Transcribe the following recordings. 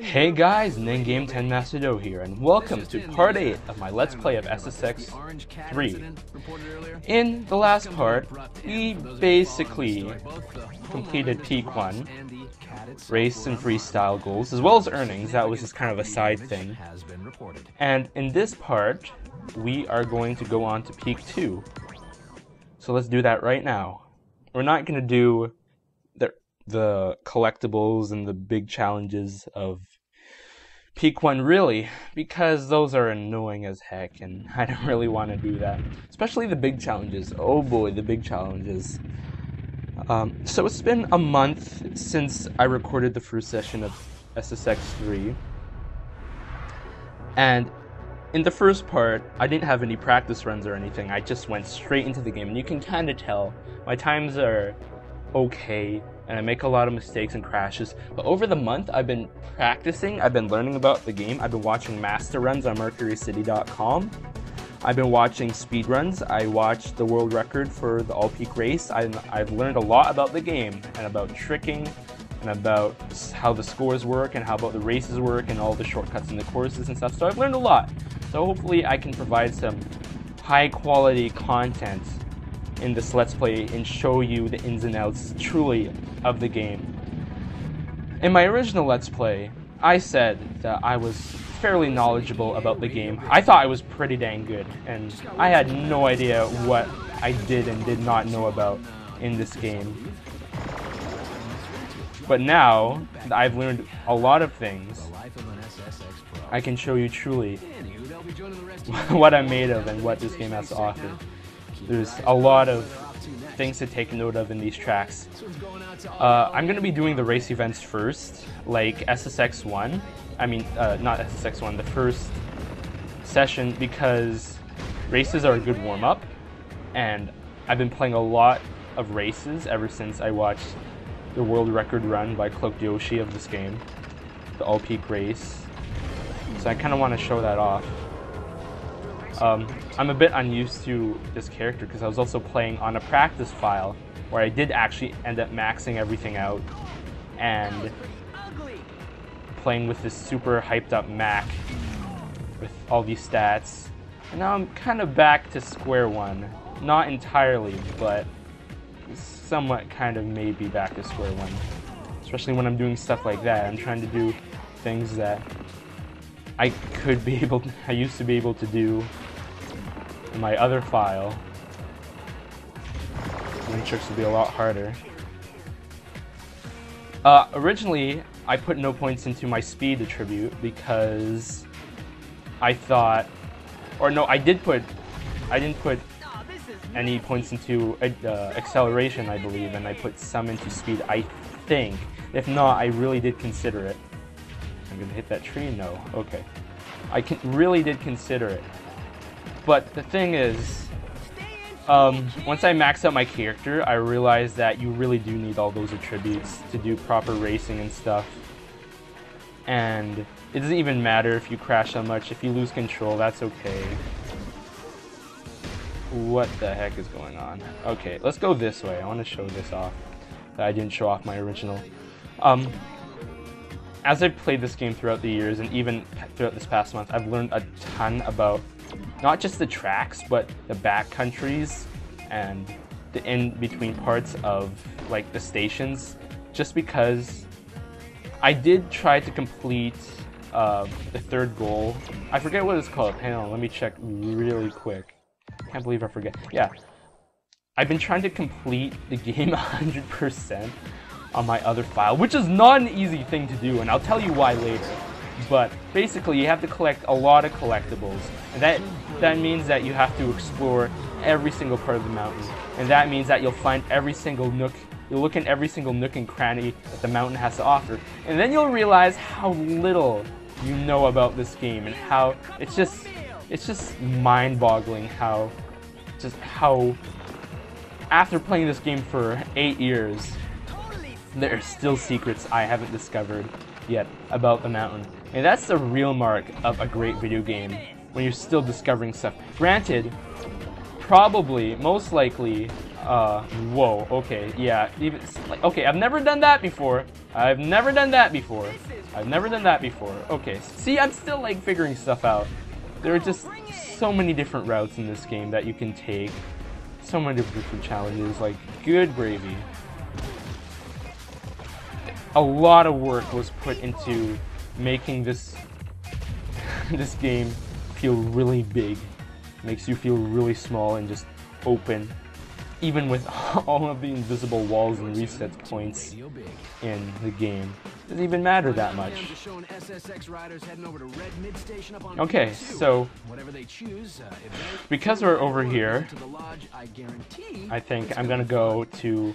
Hey guys, Ningame 10 Master Do here, and welcome to part 8 of my Let's Play of SSX 3. In the last part, we basically completed Peak 1, race and freestyle goals, as well as earnings. That was just kind of a side thing. And in this part, we are going to go on to Peak 2. So let's do that right now. We're not going to do the collectibles and the big challenges of Peak 1 really, because those are annoying as heck and I don't really want to do that. Especially the big challenges. Oh boy, the big challenges. So it's been a month since I recorded the first session of SSX 3. And in the first part, I didn't have any practice runs or anything. I just went straight into the game, and you can kind of tell my times are okay, and I make a lot of mistakes and crashes. But over the month, I've been practicing, I've been learning about the game, I've been watching master runs on mercurycity.com. I've been watching speedruns. I watched the world record for the all-peak race. I've learned a lot about the game, and about tricking, and about how the scores work, and how about the races work, and all the shortcuts in the courses and stuff. So I've learned a lot. So hopefully I can provide some high-quality content in this Let's Play and show you the ins and outs truly of the game. In my original Let's Play, I said that I was fairly knowledgeable about the game. I thought I was pretty dang good, and I had no idea what I did and did not know about in this game. But now that I've learned a lot of things, I can show you truly what I'm made of and what this game has to offer. There's a lot of things to take note of in these tracks. I'm going to be doing the race events first, like SSX 1. I mean, not SSX 1, the first session, because races are a good warm-up, and I've been playing a lot of races ever since I watched the world record run by Cloaked Yoshi of this game, the all-peak race. So I kind of want to show that off. I'm a bit unused to this character because I was also playing on a practice file where I did actually end up maxing everything out and playing with this super hyped up Mac with all these stats. And now I'm kind of back to square one. Not entirely, but somewhat kind of maybe back to square one. Especially when I'm doing stuff like that. I'm trying to do things that I used to be able to do in my other file. And tricks would be a lot harder. Originally, I put no points into my speed attribute because I thought, or no, I didn't put any points into acceleration, I believe, and I put some into speed, I think. If not, I really did consider it. I'm gonna hit that tree? No. Okay. Really did consider it. But the thing is, once I maxed out my character, I realized that you really do need all those attributes to do proper racing and stuff. And it doesn't even matter if you crash so much. If you lose control, that's okay. What the heck is going on? Okay, let's go this way. I want to show this off. That I didn't show off my original. As I've played this game throughout the years, and even throughout this past month, I've learned a ton about not just the tracks, but the backcountries and the in-between parts of like the stations, just because I did try to complete the third goal. I forget what it's called. Hang on, let me check really quick. Can't believe I forget. Yeah, I've been trying to complete the game 100% on my other file, which is not an easy thing to do, and I'll tell you why later. But basically, you have to collect a lot of collectibles, and that means that you have to explore every single part of the mountain, and that means that you'll find every single nook, you'll look in every single nook and cranny that the mountain has to offer, and then you'll realize how little you know about this game, and how it's just mind-boggling how after playing this game for 8 years, there are still secrets I haven't discovered yet about the mountain. And that's the real mark of a great video game, when you're still discovering stuff. Granted, probably, most likely, Whoa, okay, yeah, even, like, okay, I've never done that before. I've never done that before. Okay, see, I'm still, like, figuring stuff out. There are just so many different routes in this game that you can take. So many different challenges, like, good gravy. A lot of work was put into making this this game feel really big. Makes you feel really small and just open. Even with all of the invisible walls and reset points in the game. Doesn't even matter that much. Okay, so because we're over here, I think I'm gonna go to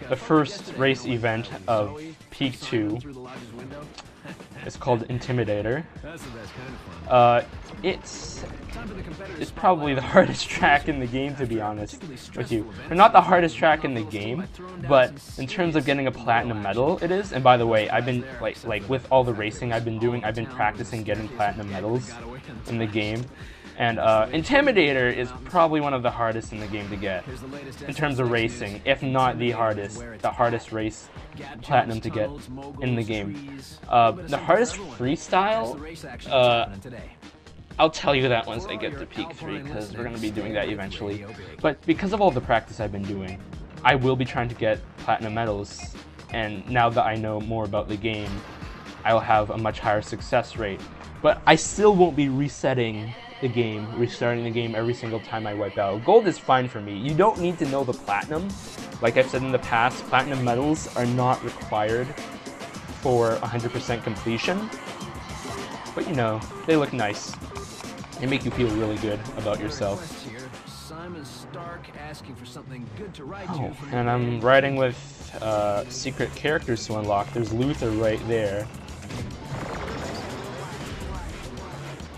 the first race event of Peak 2. It's called Intimidator. It's probably the hardest track in the game, to be honest with you. Or not the hardest track in the game, but in terms of getting a platinum medal, it is. And by the way, I've been like with all the racing I've been doing, I've been practicing getting platinum medals in the game. And Intimidator is probably one of the hardest in the game to get in terms of racing, if not the hardest race platinum to get in the game. The hardest freestyle, I'll tell you that once I get to Peak 3, because we're going to be doing that eventually. But because of all the practice I've been doing, I will be trying to get platinum medals, and now that I know more about the game, I'll have a much higher success rate. But I still won't be restarting the game every single time I wipe out. Gold is fine for me. You don't need to know the platinum. Like I've said in the past, platinum medals are not required for 100% completion. But you know, they look nice. They make you feel really good about yourself. Oh, and I'm riding with secret characters to unlock. There's Luther right there.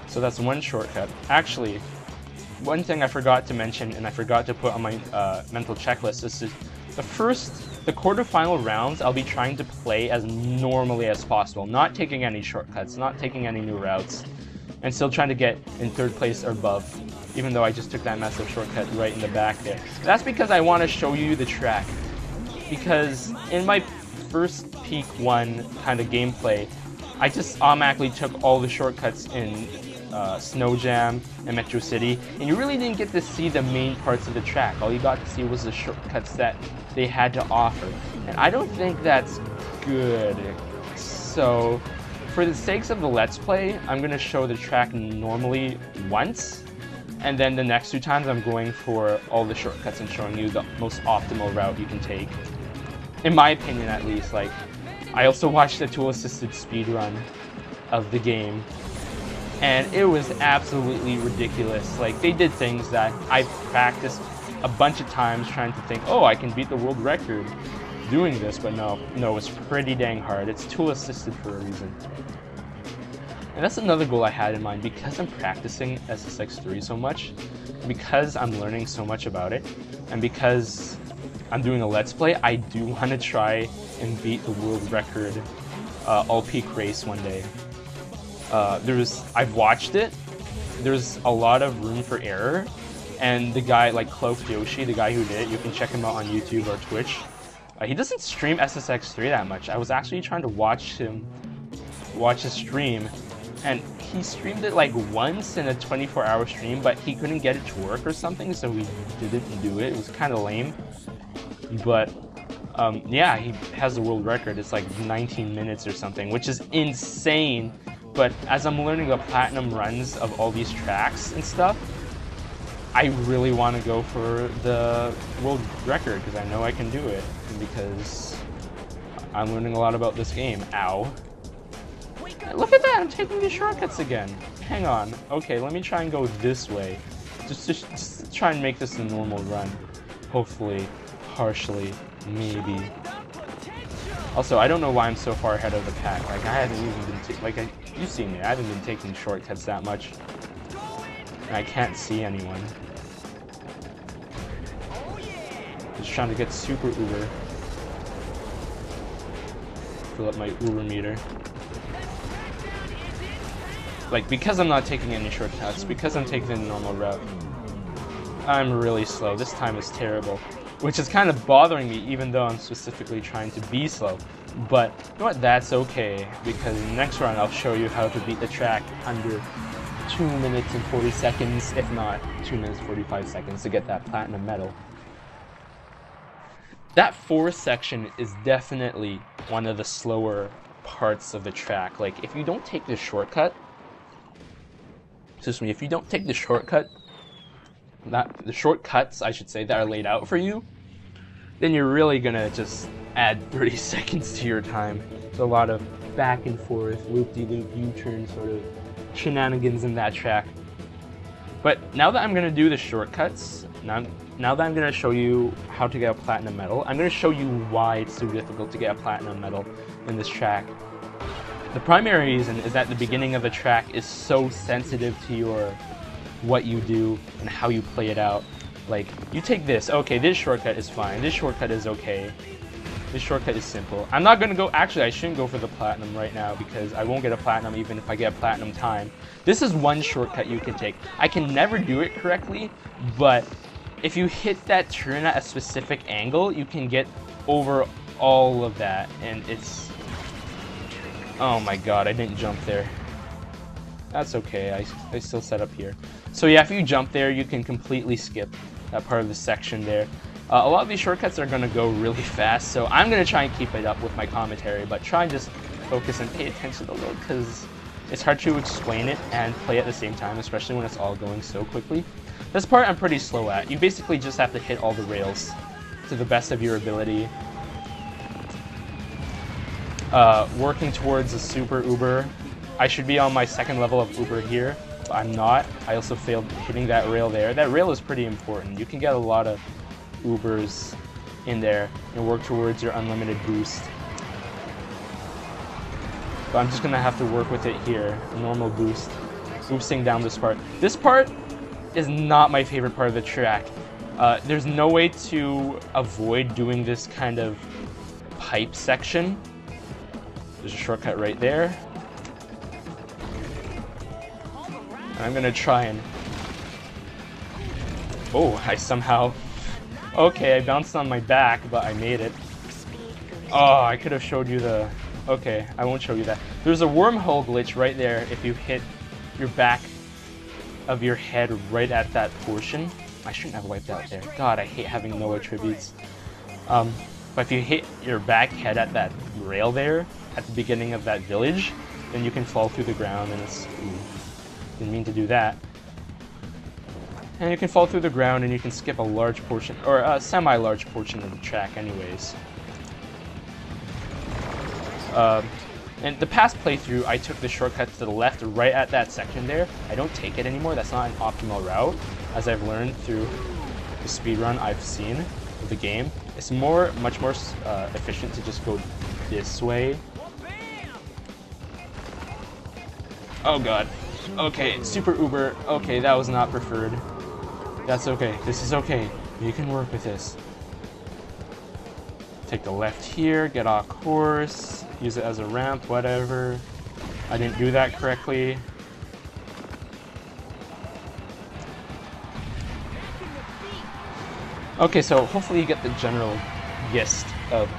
So that's one shortcut. Actually, one thing I forgot to mention and I forgot to put on my mental checklist is the quarterfinal rounds I'll be trying to play as normally as possible, not taking any shortcuts, not taking any new routes, and still trying to get in 3rd place or above, even though I just took that massive shortcut right in the back there. That's because I want to show you the track. Because in my first Peak 1 kind of gameplay, I just automatically took all the shortcuts in Snow Jam and Metro City, and you really didn't get to see the main parts of the track. All you got to see was the shortcuts that they had to offer, and I don't think that's good. So for the sakes of the Let's Play, I'm going to show the track normally once, and then the next 2 times I'm going for all the shortcuts and showing you the most optimal route you can take. In my opinion, at least. Like, I also watched a tool-assisted speedrun of the game, and it was absolutely ridiculous. Like, they did things that I've practiced a bunch of times trying to think, oh, I can beat the world record doing this, but no, it's pretty dang hard. It's tool-assisted for a reason. And that's another goal I had in mind, because I'm practicing SSX 3 so much, because I'm learning so much about it, and because I'm doing a Let's Play, I do want to try and beat the world record all-peak race one day. I've watched it, there's a lot of room for error, and the guy, like Cloaked Yoshi, the guy who did it, you can check him out on YouTube or Twitch. He doesn't stream SSX 3 that much. I was actually trying to watch his stream, and he streamed it like once in a 24-hour stream, but he couldn't get it to work or something, so he didn't do it. It was kind of lame. But yeah, he has the world record. It's like 19 minutes or something, which is insane. But as I'm learning the platinum runs of all these tracks and stuff, I really want to go for the world record, because I know I can do it, and because I'm learning a lot about this game. Ow. Look at that, I'm taking the shortcuts again. Hang on. Okay, let me try and go this way. Just try and make this a normal run. Hopefully. Partially. Maybe. Also, I don't know why I'm so far ahead of the pack. Like, I haven't even been you've seen me, I haven't been taking shortcuts that much. And I can't see anyone. Just trying to get super Uber. Fill up my Uber meter. Like, because I'm not taking any shortcuts, because I'm taking the normal route, I'm really slow. This time is terrible. which is kind of bothering me even though I'm specifically trying to be slow. But you know what, that's okay, because in the next round I'll show you how to beat the track under 2 minutes and 40 seconds, if not 2 minutes 45 seconds to get that platinum medal. That fourth section is definitely one of the slower parts of the track. Like, if you don't take the shortcut, if you don't take the shortcuts, I should say, that are laid out for you, then you're really gonna just add 30 seconds to your time. There's a lot of back and forth, loop-de-loop, U-turn sort of shenanigans in that track. But now that I'm gonna do the shortcuts, now that I'm gonna show you how to get a platinum medal, I'm gonna show you why it's so difficult to get a platinum medal in this track. The primary reason is that the beginning of the track is so sensitive to what you do and how you play it out. Like, you take this, okay, this shortcut is fine, this shortcut is okay, this shortcut is simple. I'm not gonna go, actually I shouldn't go for the platinum right now because I won't get a platinum even if I get a platinum time. This is one shortcut you can take. I can never do it correctly, but if you hit that turn at a specific angle, you can get over all of that, and it's... Oh my god, I didn't jump there. That's okay, I still set up here. So yeah, if you jump there, you can completely skip that part of the section there. A lot of these shortcuts are going to go really fast, so I'm going to try and keep it up with my commentary, but try and just focus and pay attention a little, because it's hard to explain it and play at the same time, especially when it's all going so quickly. This part I'm pretty slow at. You basically just have to hit all the rails to the best of your ability. Working towards a super uber. I should be on my second level of uber here, but I'm not. I also failed hitting that rail there. That rail is pretty important. You can get a lot of ubers in there and work towards your unlimited boost. But I'm just gonna have to work with it here. A normal boost. Boosting down this part. This part is not my favorite part of the track. There's no way to avoid doing this kind of pipe section. There's a shortcut right there. And I'm gonna try and... Oh, I somehow... Okay, I bounced on my back, but I made it. Oh, I could have showed you the... Okay, I won't show you that. There's a wormhole glitch right there if you hit your back of your head right at that portion. I shouldn't have wiped out there. God, I hate having no attributes. But if you hit your back head at that rail there, at the beginning of that village, then you can fall through the ground, and it's... Ooh, didn't mean to do that. And you can fall through the ground, and you can skip a large portion, or a semi-large portion of the track anyways. And the past playthrough, I took the shortcut to the left right at that section there. I don't take it anymore. That's not an optimal route, as I've learned through the speedrun I've seen of the game. It's much more efficient to just go this way. Oh god. Okay, super uber. Okay, that was not preferred. That's okay. This is okay. You can work with this. Take the left here, get off course, use it as a ramp, whatever. I didn't do that correctly. Okay, so hopefully you get the general gist of